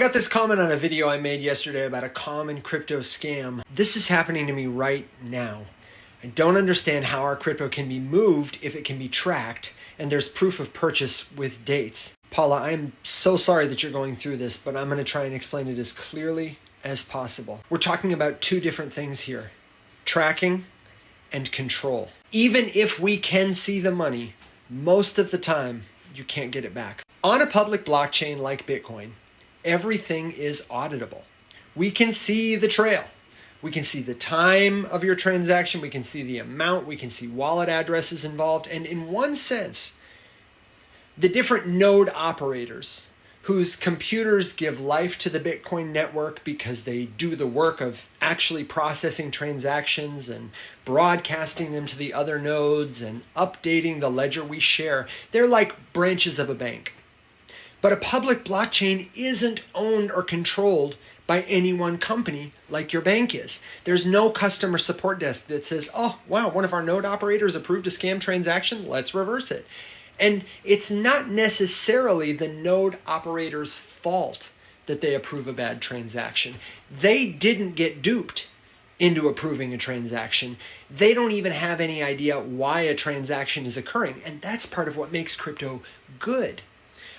I got this comment on a video I made yesterday about a common crypto scam. This is happening to me right now. I don't understand how our crypto can be moved if it can be tracked and there's proof of purchase with dates. Paula, I'm so sorry that you're going through this, but I'm going to try and explain it as clearly as possible. We're talking about two different things here: tracking and control. Even if we can see the money, most of the time you can't get it back. On a public blockchain like Bitcoin, everything is auditable. We can see the trail. We can see the time of your transaction. We can see the amount. We can see wallet addresses involved. And in one sense, the different node operators whose computers give life to the Bitcoin network because they do the work of actually processing transactions and broadcasting them to the other nodes and updating the ledger we share, they're like branches of a bank. But a public blockchain isn't owned or controlled by any one company like your bank is. There's no customer support desk that says, oh, wow, one of our node operators approved a scam transaction, let's reverse it. And it's not necessarily the node operator's fault that they approve a bad transaction. They didn't get duped into approving a transaction. They don't even have any idea why a transaction is occurring. And that's part of what makes crypto good.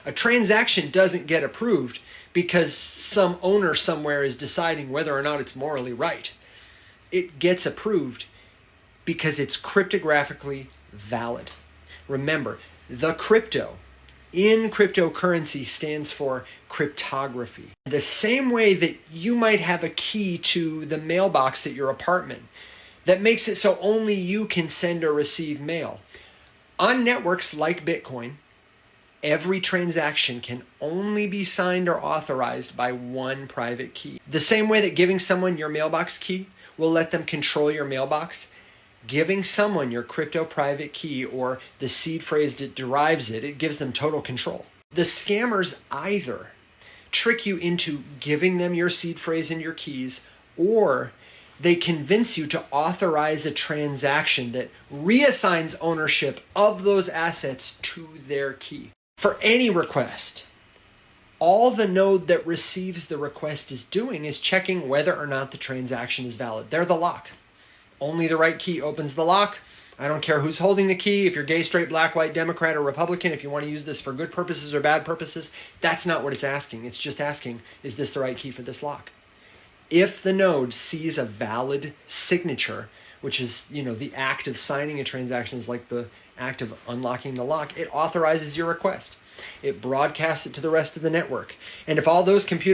A transaction doesn't get approved because some owner somewhere is deciding whether or not it's morally right. It gets approved because it's cryptographically valid. Remember, the crypto in cryptocurrency stands for cryptography. The same way that you might have a key to the mailbox at your apartment that makes it so only you can send or receive mail. On networks like Bitcoin, every transaction can only be signed or authorized by one private key. The same way that giving someone your mailbox key will let them control your mailbox, giving someone your crypto private key or the seed phrase that derives it, it gives them total control. The scammers either trick you into giving them your seed phrase and your keys, or they convince you to authorize a transaction that reassigns ownership of those assets to their key. For any request, all the node that receives the request is doing is checking whether or not the transaction is valid. They're the lock. Only the right key opens the lock. I don't care who's holding the key, if you're gay, straight, black, white, Democrat, or Republican, if you want to use this for good purposes or bad purposes, that's not what it's asking. It's just asking, is this the right key for this lock? If the node sees a valid signature, which is, the act of signing a transaction is like the act of unlocking the lock, it authorizes your request. It broadcasts it to the rest of the network. And if all those computers